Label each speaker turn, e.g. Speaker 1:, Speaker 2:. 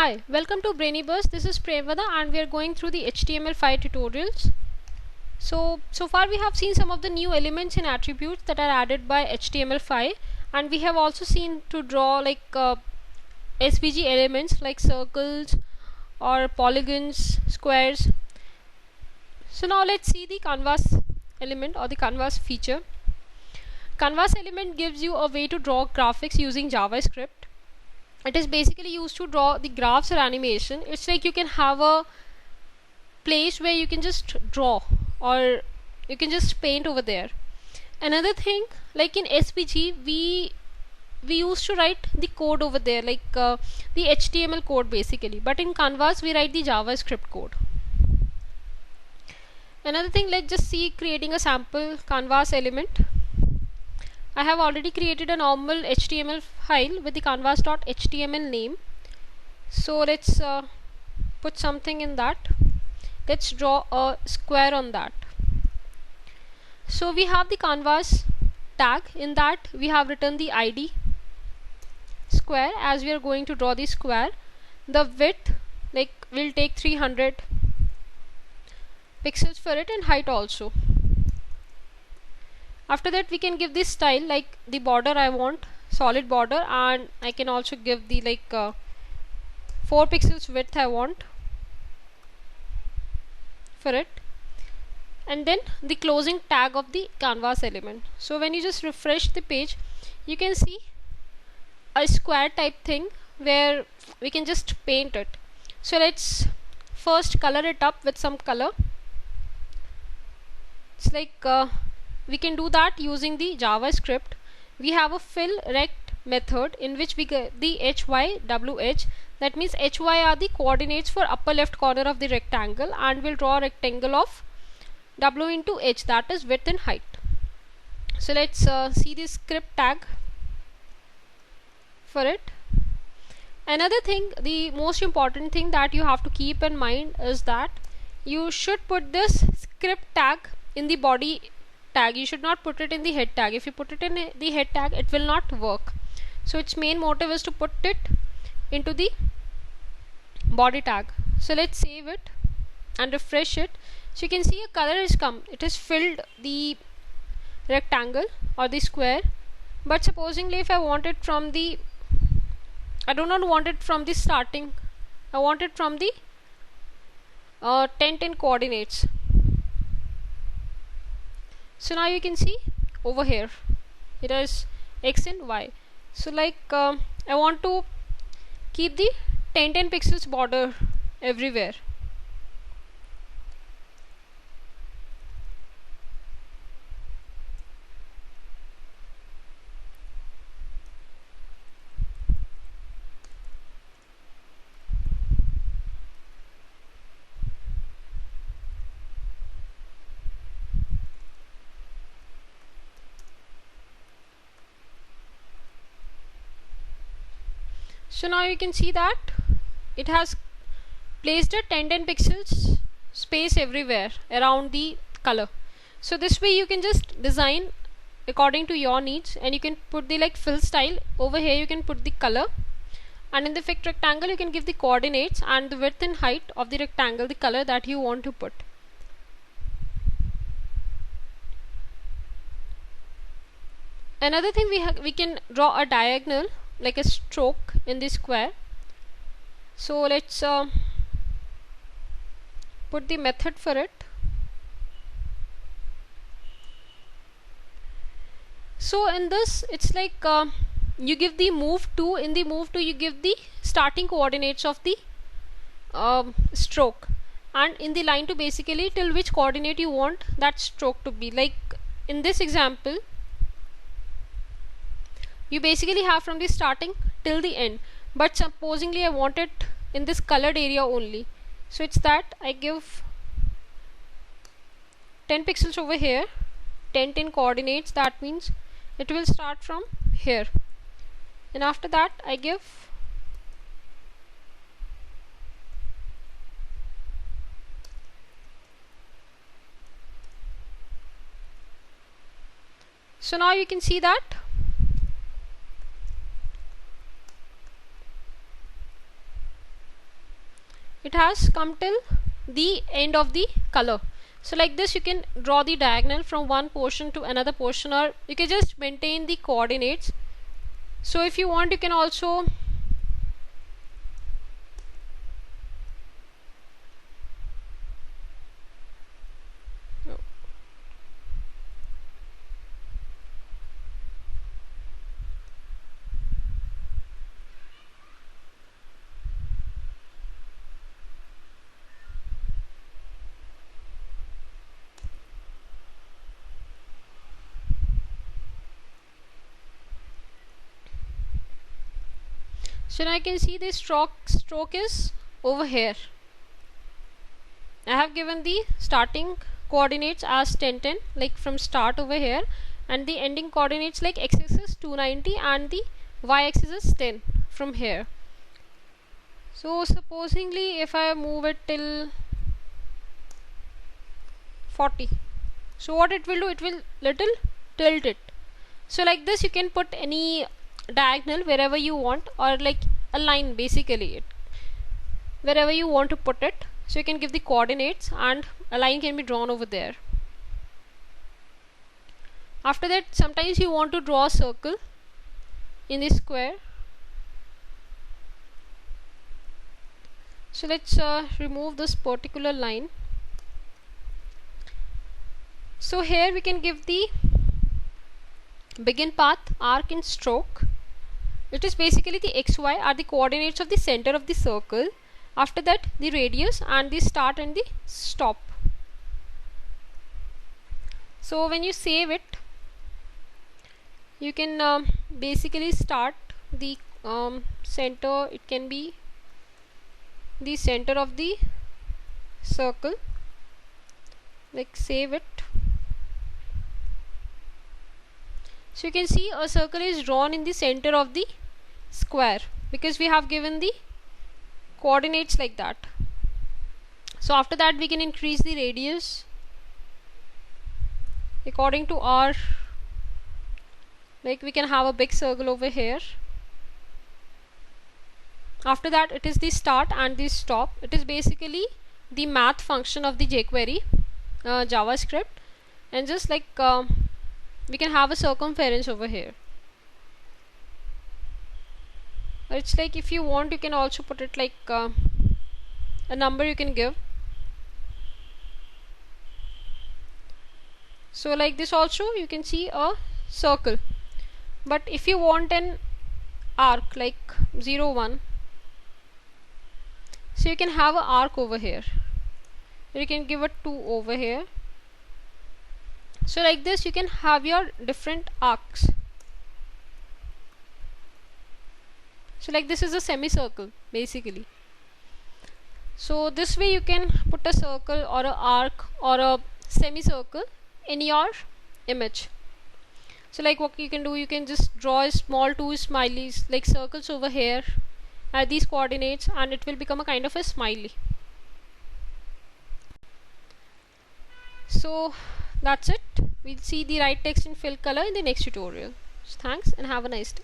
Speaker 1: Hi, welcome to Brainybus. This is Premvada and we are going through the HTML5 tutorials. So far we have seen some of the new elements and attributes that are added by HTML5, and we have also seen to draw like SVG elements like circles or polygons, squares. So now let's see the canvas element or the canvas feature. Canvas element gives you a way to draw graphics using JavaScript. It is basically used to draw the graphs or animation. It's like you can have a place where you can just draw or you can just paint over there. Another thing, like in SVG, we used to write the code over there, like the HTML code basically, but in Canvas we write the JavaScript code. Another thing, let's just see creating a sample canvas element. I have already created a normal HTML file with the canvas.html name. So let's put something in that. Let's draw a square on that. So we have the canvas tag. In that we have written the ID square, as we are going to draw the square. The width, like we'll take 300 pixels for it, and height also. After that we can give this style, like the border I want solid border, and I can also give the like 4 pixels width I want for it, and then the closing tag of the canvas element. So when you just refresh the page, you can see a square type thing where we can just paint it. So let's first color it up with some color. It's like we can do that using the JavaScript. We have a fill rect method in which we get the HYWH. That means HY are the coordinates for upper left corner of the rectangle, and we'll draw a rectangle of W into H, that is width and height. So let's see the script tag for it. Another thing, the most important thing that you have to keep in mind is that you should put this script tag in the body tag. You should not put it in the head tag. If you put it in the head tag, it will not work. So its main motive is to put it into the body tag. So let's save it and refresh it. So you can see a color has come. It has filled the rectangle or the square. But supposingly if I want it from the, I do not want it from the starting, I want it from the 10 coordinates. So now you can see over here it is X and Y. So like I want to keep the 10 pixels border everywhere. So now you can see that it has placed a 10 pixels space everywhere around the color. So this way you can just design according to your needs, and you can put the like fill style. Over here you can put the color, and in the fit rectangle you can give the coordinates and the width and height of the rectangle, the color that you want to put. Another thing, we can draw a diagonal like a stroke in the square. So let's put the method for it. So in this it's like you give the move to, in the move to you give the starting coordinates of the stroke, and in the line to basically till which coordinate you want that stroke to be. Like in this example you basically have from the starting till the end, but supposingly I want it in this colored area only. So it's that I give 10 pixels over here, 10 coordinates. That means it will start from here, and after that I give so now you can see that it has come till the end of the color. So like this you can draw the diagonal from one portion to another portion, or you can just maintain the coordinates. So if you want, you can also so now I can see the stroke is over here. I have given the starting coordinates as 10 10, like from start over here, and the ending coordinates like x-axis 290 and the y-axis is 10 from here. So supposingly if I move it till 40, so what it will do, it will little tilt it. So like this you can put any diagonal wherever you want, or like a line basically, wherever you want to put it. So you can give the coordinates and a line can be drawn over there. After that, sometimes you want to draw a circle in this square. So let's remove this particular line. So here we can give the begin path, arc and stroke. It is basically the xy are the coordinates of the center of the circle. After that, the radius and the start and the stop. So when you save it, you can basically start the center. It can be the center of the circle, like save it. So you can see a circle is drawn in the center of the square because we have given the coordinates like that. So after that we can increase the radius according to our, like we can have a big circle over here. After that it is the start and the stop. It is basically the math function of the jQuery JavaScript, and just like we can have a circumference over here. It's like if you want, you can also put it like a number you can give. So like this also you can see a circle, but if you want an arc like 0 1, so you can have an arc over here. You can give a 2 over here. So like this you can have your different arcs. So like this is a semicircle basically. So this way you can put a circle or a arc or a semicircle in your image. So like what you can do, you can just draw a small two smileys like circles over here at these coordinates, and it will become a kind of a smiley. So that's it. We'll see the right text in fill color in the next tutorial. So thanks and have a nice day.